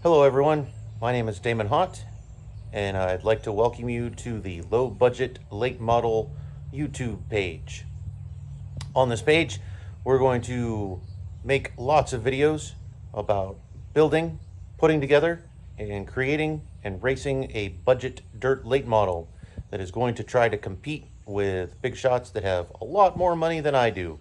Hello everyone, my name is Damon Haught, and I'd like to welcome you to the Low Budget Late Model YouTube page. On this page, we're going to make lots of videos about building, putting together, and creating and racing a budget dirt late model that is going to try to compete with big shots that have a lot more money than I do.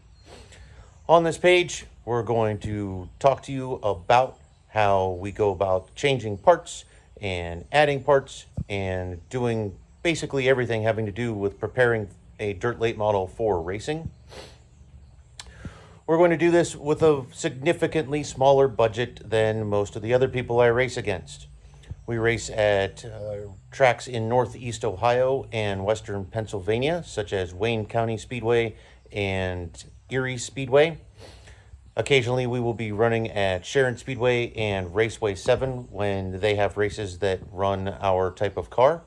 On this page, we're going to talk to you about how we go about changing parts and adding parts and doing basically everything having to do with preparing a dirt late model for racing. We're going to do this with a significantly smaller budget than most of the other people I race against. We race at tracks in Northeast Ohio and Western Pennsylvania, such as Wayne County Speedway and Erie Speedway. Occasionally, we will be running at Sharon Speedway and Raceway 7 when they have races that run our type of car.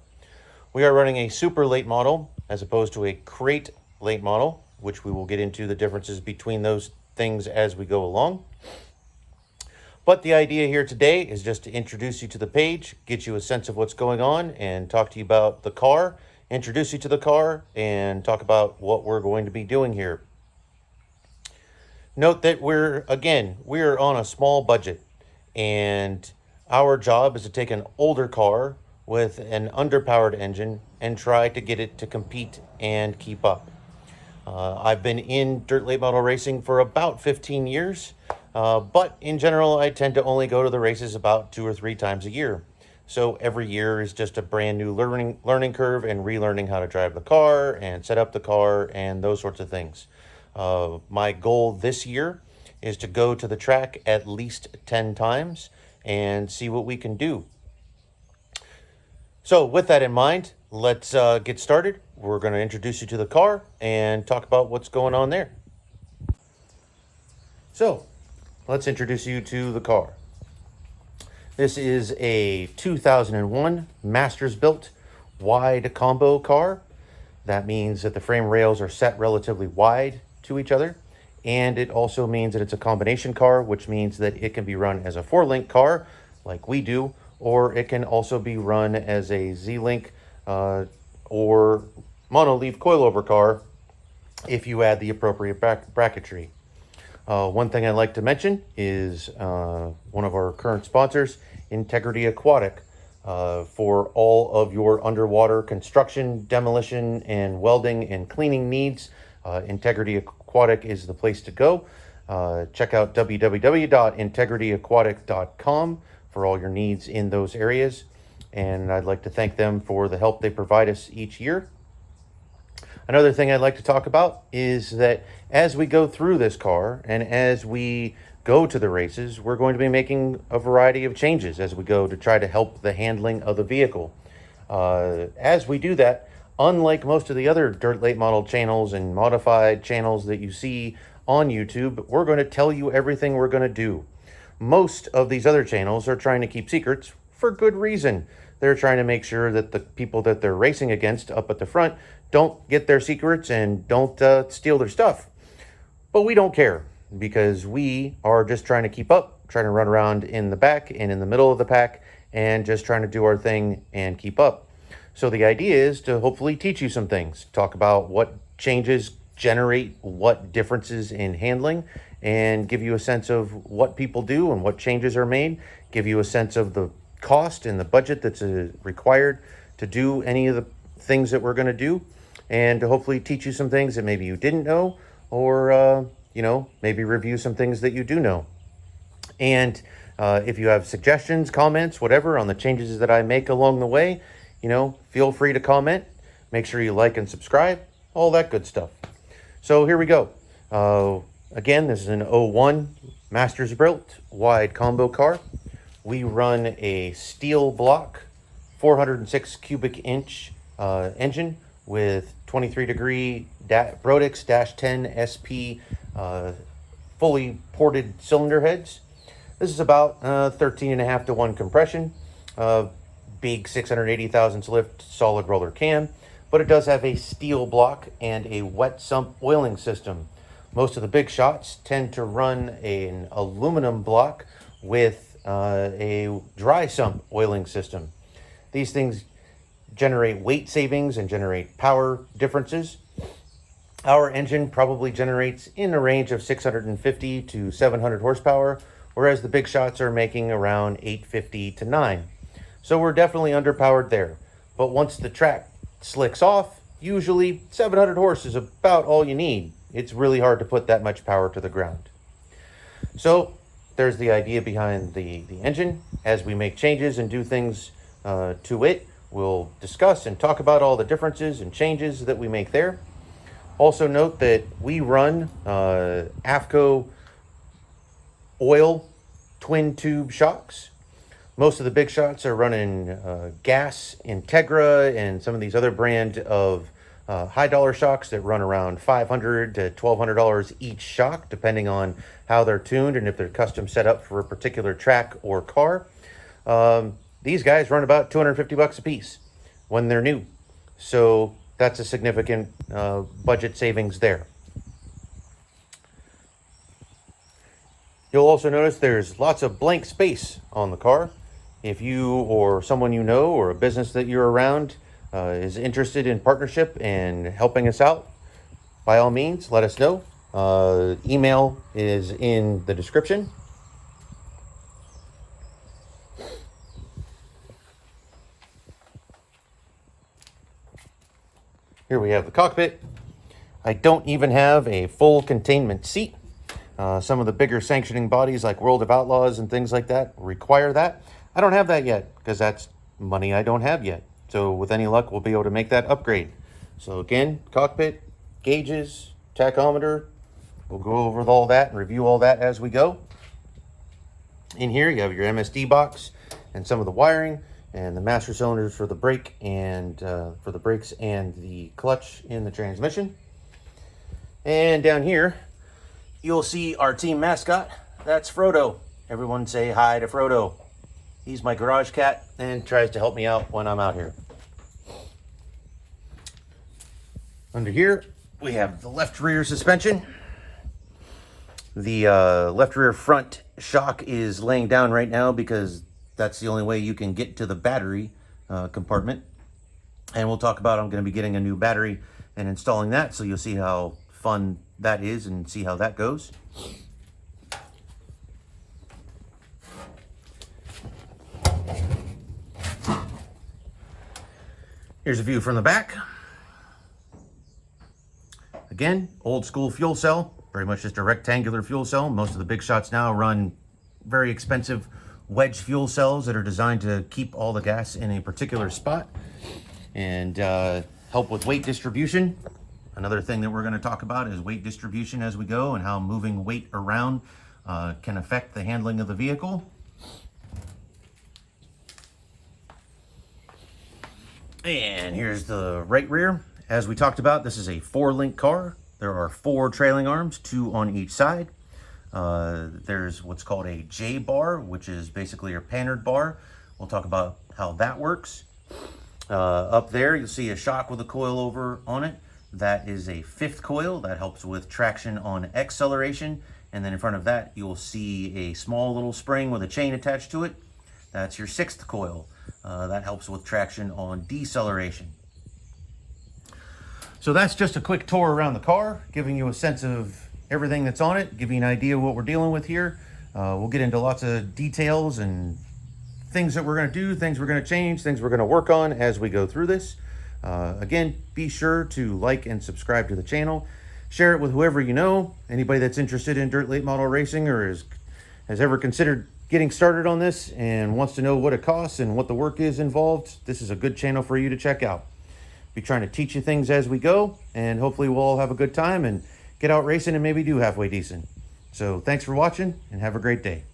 We are running a super late model as opposed to a crate late model, which we will get into the differences between those things as we go along. But the idea here today is just to introduce you to the page, get you a sense of what's going on, and talk to you about the car, introduce you to the car, and talk about what we're going to be doing here. Note that we're on a small budget, and our job is to take an older car with an underpowered engine and try to get it to compete and keep up. I've been in dirt late model racing for about 15 years, but in general, I tend to only go to the races about 2 or 3 times a year. So every year is just a brand new learning curve and relearning how to drive the car and set up the car and those sorts of things. My goal this year is to go to the track at least 10 times and see what we can do. So with that in mind, let's get started. We're going to introduce you to the car and talk about what's going on there. So let's introduce you to the car. This is a 2001 Masters built wide combo car. That means that the frame rails are set relatively wide to each other, and it also means that it's a combination car, which means that it can be run as a 4-link car like we do, or it can also be run as a Z-link or mono-leaf coilover car if you add the appropriate bracketry. One thing I'd like to mention is one of our current sponsors, Integrity Aquatic, for all of your underwater construction, demolition, and welding and cleaning needs. Integrity Aquatic is the place to go. Check out www.integrityaquatic.com for all your needs in those areas. And I'd like to thank them for the help they provide us each year. Another thing I'd like to talk about is that as we go through this car and as we go to the races, we're going to be making a variety of changes as we go to try to help the handling of the vehicle. As we do that, unlike most of the other dirt late model channels and modified channels that you see on YouTube, we're going to tell you everything we're going to do. Most of these other channels are trying to keep secrets for good reason. They're trying to make sure that the people that they're racing against up at the front don't get their secrets and don't steal their stuff. But we don't care, because we are just trying to keep up, trying to run around in the back and in the middle of the pack and just trying to do our thing and keep up. So the idea is to hopefully teach you some things, talk about what changes generate what differences in handling, and give you a sense of what people do and what changes are made, give you a sense of the cost and the budget that's required to do any of the things that we're going to do, and to hopefully teach you some things that maybe you didn't know, or maybe review some things that you do know. And if you have suggestions, comments, whatever on the changes that I make along the way, feel free to comment. Make sure you like and subscribe, all that good stuff. So here we go. Again, this is an 01 Masters built wide combo car. We run a steel block 406 cubic inch engine with 23 degree Brodix -10 SP fully ported cylinder heads. This is about 13.5 to 1 compression, big 680 lift solid roller cam, but it does have a steel block and a wet sump oiling system. Most of the big shots tend to run an aluminum block with a dry sump oiling system. These things generate weight savings and generate power differences. Our engine probably generates in a range of 650 to 700 horsepower, whereas the big shots are making around 850 to 9. So we're definitely underpowered there. But once the track slicks off, usually 700 horse is about all you need. It's really hard to put that much power to the ground. So there's the idea behind the engine. As we make changes and do things to it, we'll discuss and talk about all the differences and changes that we make there. Also note that we run AFCO oil twin tube shocks. Most of the big shots are running gas, Integra, and some of these other brand of high dollar shocks that run around $500 to $1,200 each shock, depending on how they're tuned and if they're custom set up for a particular track or car. These guys run about $250 a piece when they're new. So that's a significant budget savings there. You'll also notice there's lots of blank space on the car. If you or someone you know or a business that you're around is interested in partnership and helping us out, by all means, let us know. Email is in the description. Here we have the cockpit. I don't even have a full containment seat. Some of the bigger sanctioning bodies like World of Outlaws and things like that require that. I don't have that yet because that's money I don't have yet. So with any luck, we'll be able to make that upgrade. So again, cockpit, gauges, tachometer. We'll go over all that and review all that as we go. In here, you have your MSD box and some of the wiring and the master cylinders for the brake and for the brakes and the clutch in the transmission. And down here, you'll see our team mascot. That's Frodo. Everyone say hi to Frodo. He's my garage cat and tries to help me out when I'm out here. Under here, we have the left rear suspension. The left rear front shock is laying down right now because that's the only way you can get to the battery compartment. And we'll talk about, I'm going to be getting a new battery and installing that, so you'll see how fun that is and see how that goes. Here's a view from the back. Again, old school fuel cell, very much just a rectangular fuel cell. Most of the big shots now run very expensive wedge fuel cells that are designed to keep all the gas in a particular spot and help with weight distribution. Another thing that we're going to talk about is weight distribution as we go and how moving weight around can affect the handling of the vehicle. And here's the right rear. As we talked about, this is a 4-link car. There are 4 trailing arms, 2 on each side. There's what's called a J bar, which is basically your pannered bar. We'll talk about how that works. Up there, you'll see a shock with a coil over on it. That is a 5th coil. That helps with traction on acceleration. And then in front of that, you'll see a small little spring with a chain attached to it. That's your 6th coil. That helps with traction on deceleration. So that's just a quick tour around the car, giving you a sense of everything that's on it, giving you an idea of what we're dealing with here. We'll get into lots of details and things that we're going to do, things we're going to change, things we're going to work on as we go through this. Again, be sure to like and subscribe to the channel. Share it with whoever you know, anybody that's interested in dirt late model racing or has ever considered getting started on this and wants to know what it costs and what the work is involved. This is a good channel for you to check out. Be trying to teach you things as we go, and hopefully we'll all have a good time and get out racing and maybe do halfway decent. So thanks for watching and have a great day.